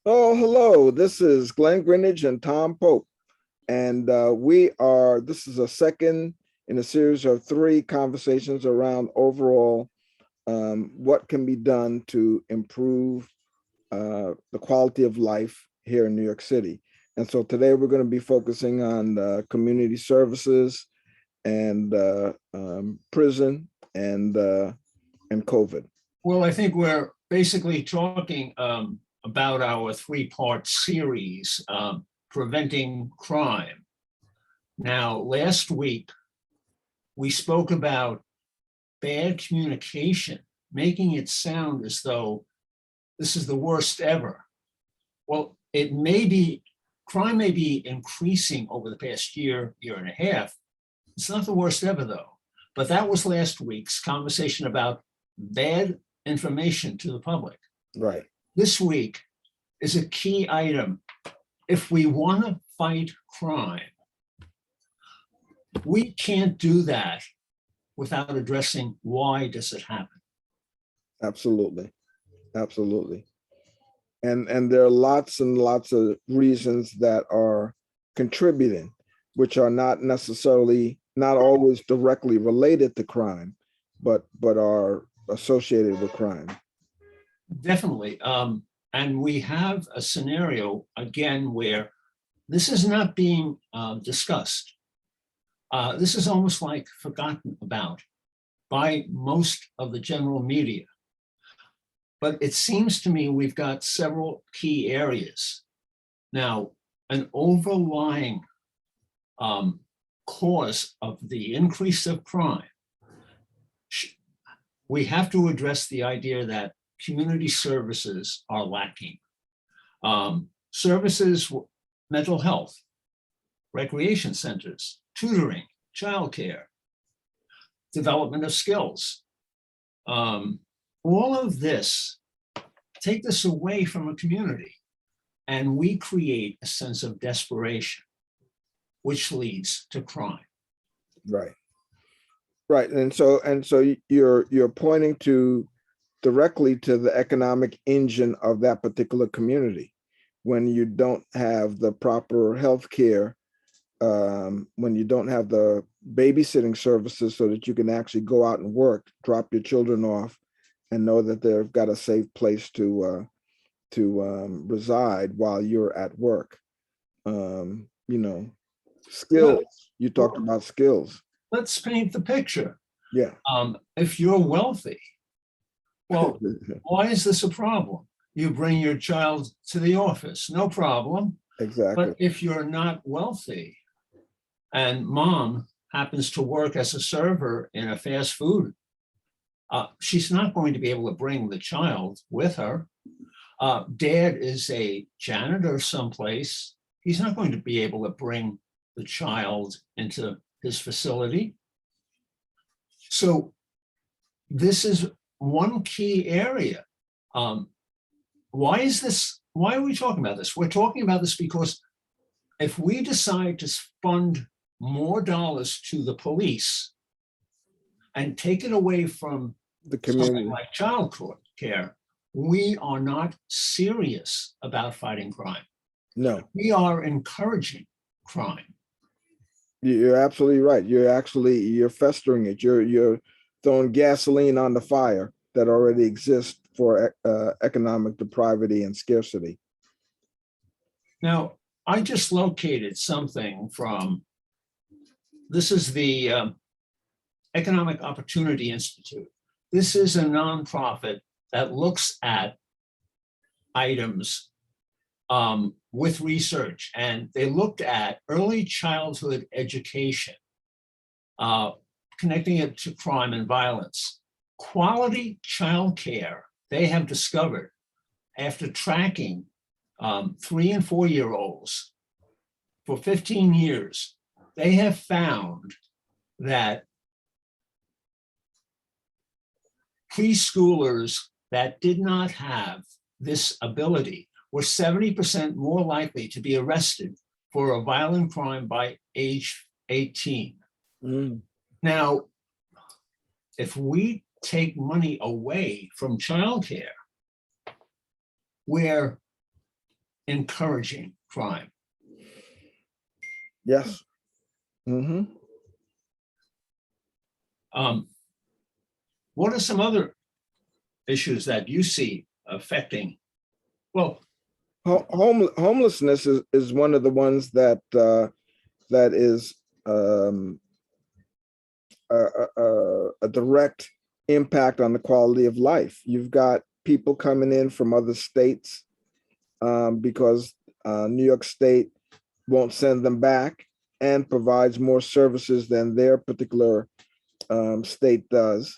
Oh, hello. This is Glenn Greenidge and Tom Pope. And this is a second in a series of three conversations around overall what can be done to improve the quality of life here in New York City. And so today we're going to be focusing on community services and prison and COVID. Well, I think we're basically talking about our three-part series, Preventing Crime. Now, last week, we spoke about bad communication, making it sound as though this is the worst ever. Well, crime may be increasing over the past year and a half. It's not the worst ever, though. But that was last week's conversation about bad information to the public. Right. This week is a key item. If we want to fight crime, we can't do that without addressing why does it happen. Absolutely. Absolutely. And there are lots and lots of reasons that are contributing, which are not always directly related to crime, but are associated with crime. Definitely. And we have a scenario, again, where this is not being discussed. This is almost like forgotten about by most of the general media. But it seems to me we've got several key areas. Now, an overlying cause of the increase of crime, we have to address the idea that community services are lacking. Services, mental health, recreation centers, tutoring, childcare, development of skills. All of this, take this away from a community, and we create a sense of desperation, which leads to crime. Right. Right. And so you're pointing directly to the economic engine of that particular community. When you don't have the proper health care, when you don't have the babysitting services so that you can actually go out and work, drop your children off and know that they've got a safe place to reside while you're at work. Skills, you talked about skills. Let's paint the picture. Yeah. If you're wealthy, well, why is this a problem? You bring your child to the office, no problem. Exactly. But if you're not wealthy and mom happens to work as a server in a fast food, she's not going to be able to bring the child with her. Dad is a janitor someplace. He's not going to be able to bring the child into his facility. So this is one key area. Why are we talking about this? We're talking about this because if we decide to fund more dollars to the police and take it away from the community, like child care, we are not serious about fighting crime. No. We are encouraging crime. You're absolutely right. You're festering it. You're throwing gasoline on the fire that already exists for economic depravity and scarcity. Now, I just located something this is the Economic Opportunity Institute. This is a nonprofit that looks at items with research, and they looked at early childhood education, connecting it to crime and violence. Quality childcare, they have discovered after tracking 3 and 4 year olds for 15 years, they have found that preschoolers that did not have this ability were 70% more likely to be arrested for a violent crime by age 18. Now, if we take money away from childcare, where encouraging crime. Yes. Mm-hmm. What are some other issues that you see affecting? Well, Homelessness is one of the ones that that is a direct impact on the quality of life. You've got people coming in from other states because New York State won't send them back and provides more services than their particular state does.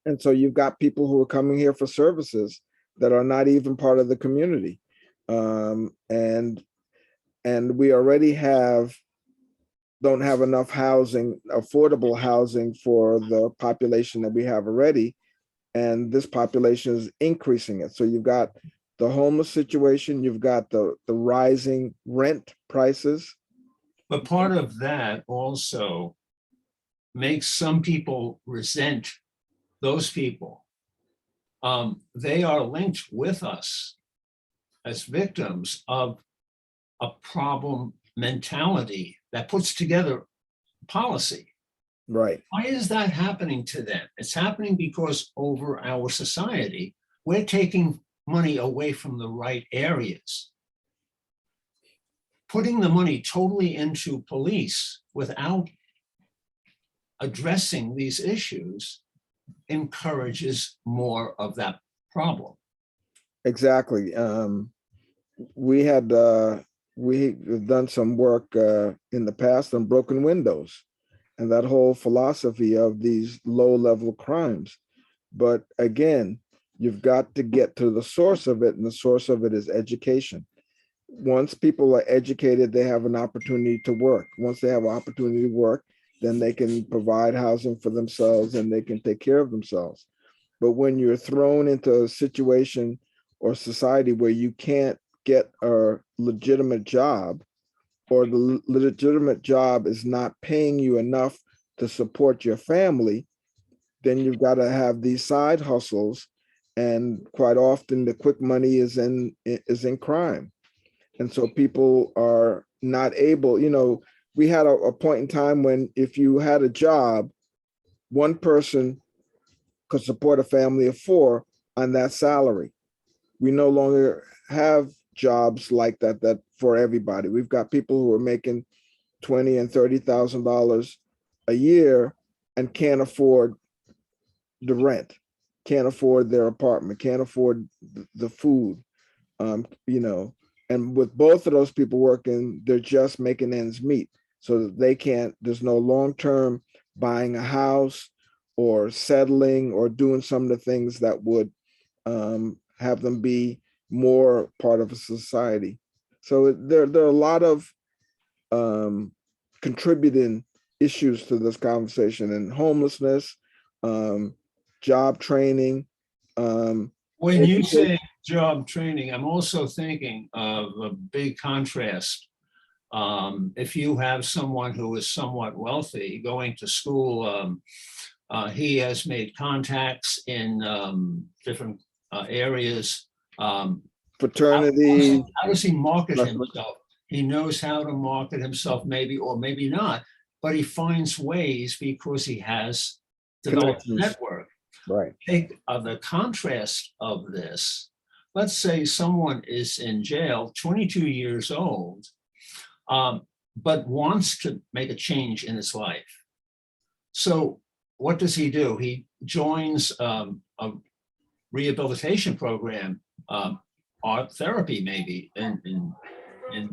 And so you've got people who are coming here for services that are not even part of the community. And we already don't have enough housing, affordable housing for the population that we have already. And this population is increasing it. So you've got the homeless situation, you've got the rising rent prices. but part of that also makes some people resent those people. They are linked with us as victims of a problem mentality that puts together policy. Right. Why is that happening to them? It's happening because over our society, we're taking money away from the right areas. Putting the money totally into police without addressing these issues encourages more of that problem. Exactly. We've done some work in the past on broken windows and that whole philosophy of these low-level crimes. But again, you've got to get to the source of it, and the source of it is education. Once people are educated, they have an opportunity to work. Once they have an opportunity to work, then they can provide housing for themselves and they can take care of themselves. But when you're thrown into a situation or society where you can't get a legitimate job, or the legitimate job is not paying you enough to support your family, then you've got to have these side hustles. And quite often the quick money is in crime. And so people are not able, we had a point in time when if you had a job, one person could support a family of four on that salary. We no longer have jobs like that for everybody. We've got people who are making $20,000 and $30,000 a year and can't afford the rent, can't afford their apartment, can't afford the food, and with both of those people working, they're just making ends meet. So that they can't, there's no long-term buying a house or settling or doing some of the things that would have them be more part of a society. So there are a lot of contributing issues to this conversation, and homelessness, job training. When you say job training, I'm also thinking of a big contrast. If you have someone who is somewhat wealthy going to school, he has made contacts in different areas. Fraternity. How does he market himself? He knows how to market himself, maybe or maybe not, but he finds ways because he has developed a network. Right. Take the contrast of this. Let's say someone is in jail, 22 years old, but wants to make a change in his life. So what does he do? He joins a rehabilitation program, art therapy maybe in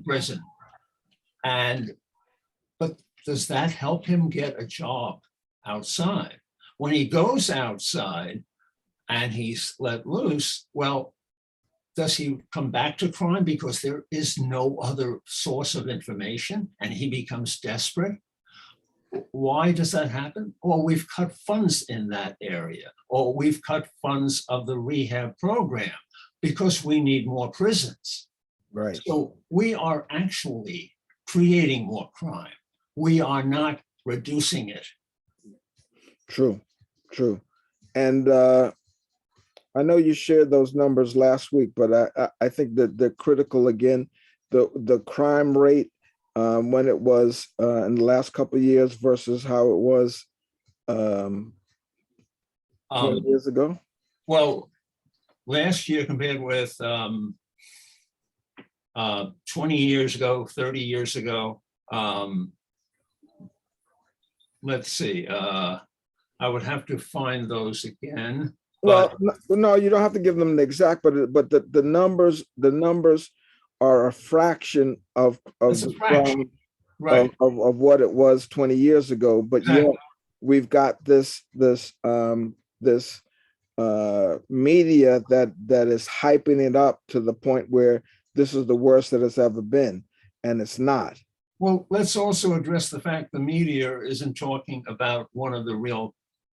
prison. But does that help him get a job outside? When he goes outside and he's let loose, well, does he come back to crime because there is no other source of information and he becomes desperate? Why does that happen? Or we've cut funds in that area, or we've cut funds of the rehab program because we need more prisons. Right. So we are actually creating more crime. We are not reducing it. True. And I know you shared those numbers last week, but I think that they're critical again. The crime rate when it was in the last couple of years versus how it was 20 Um, years ago. well, last year compared with 20 years ago, 30 years ago, let's see, I would have to find those again. Well, But no, you don't have to give them the exact, but the numbers are a fraction of it's a the fraction, crime right? of what it was 20 years ago. But yet Exactly. we've got this media that is hyping it up to the point where this is the worst that it's ever been, and it's not. Well, let's also address the fact the media isn't talking about one of the real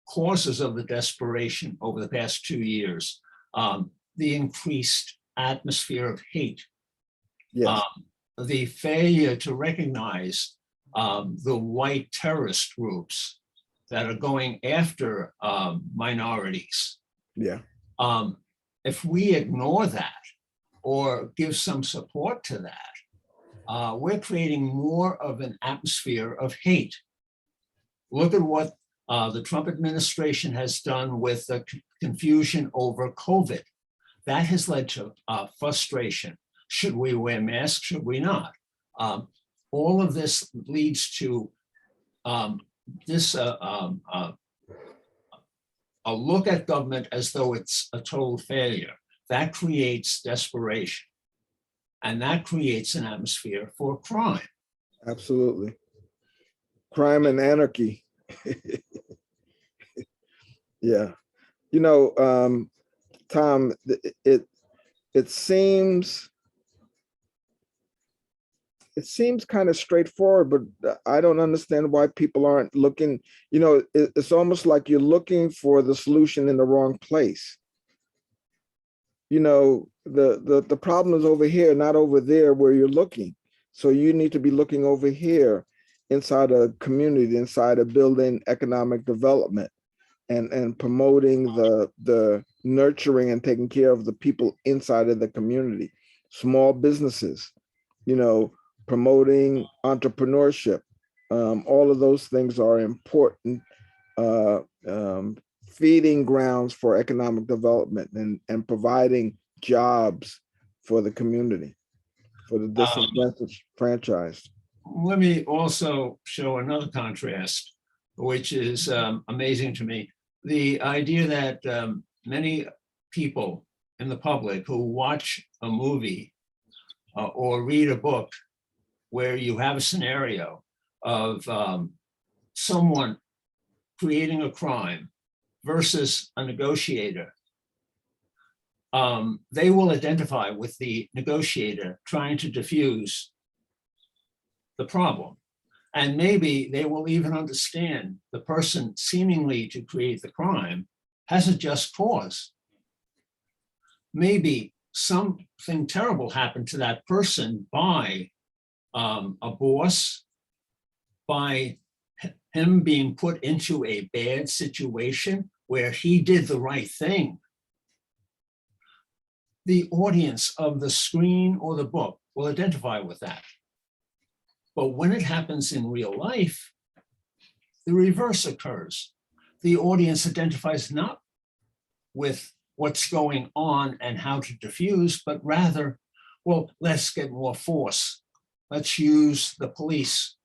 causes of the desperation over the past 2 years, the increased atmosphere of hate, Yes, the failure to recognize the white terrorist groups that are going after minorities. yeah, If we ignore that or give some support to that, we're creating more of an atmosphere of hate. Look at what the Trump administration has done with the confusion over COVID. That has led to frustration. Should we wear masks? Should we not? All of this leads to this a look at government as though it's a total failure. That creates desperation, and that creates an atmosphere for crime. absolutely. Crime and anarchy. Yeah, Tom, it seems kind of straightforward, but I don't understand why people aren't looking. It's almost like you're looking for the solution in the wrong place. The problem is over here, not over there where you're looking. So you need to be looking over here inside a community, inside a building economic development, and promoting the nurturing and taking care of the people inside of the community, small businesses, promoting entrepreneurship. All of those things are important feeding grounds for economic development and providing jobs for the community, for the disenfranchised. Let me also show another contrast, which is amazing to me. The idea that many people in the public who watch a movie or read a book where you have a scenario of someone creating a crime versus a negotiator, they will identify with the negotiator trying to diffuse the problem. And maybe they will even understand the person seemingly to create the crime has a just cause. Maybe something terrible happened to that person by a boss, by him being put into a bad situation where he did the right thing. The audience of the screen or the book will identify with that. But when it happens in real life, the reverse occurs. The audience identifies not with what's going on and how to diffuse, but rather, well, let's get more force. Let's use the police.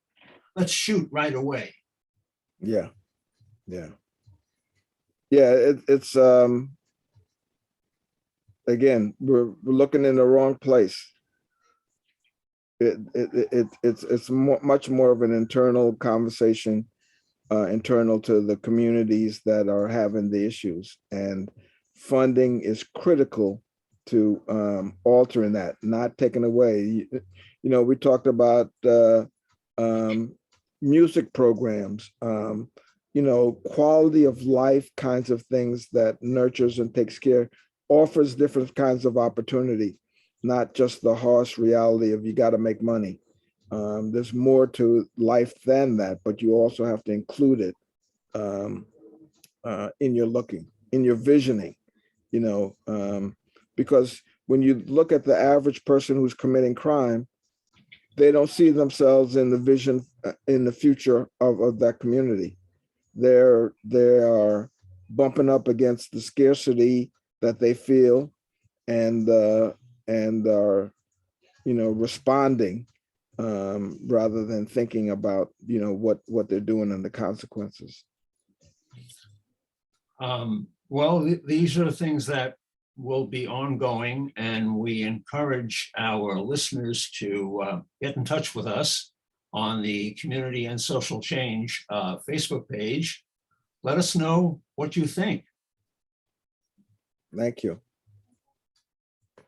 Let's shoot right away. Yeah, yeah, yeah. It's again, we're looking in the wrong place. It's much more of an internal conversation, internal to the communities that are having the issues, and funding is critical to altering that, not taken away. We talked about music programs, quality of life kinds of things that nurtures and takes care, offers different kinds of opportunity, not just the harsh reality of you got to make money. There's more to life than that, but you also have to include it in your looking, in your visioning. you know, because when you look at the average person who's committing crime, they don't see themselves in the vision in the future of that community. They are bumping up against the scarcity that they feel, and are, you know, responding, rather than thinking about, you know, what they're doing and the consequences. Well, these are things that will be ongoing, and we encourage our listeners to get in touch with us on the Community and Social Change Facebook page. Let us know what you think. Thank you.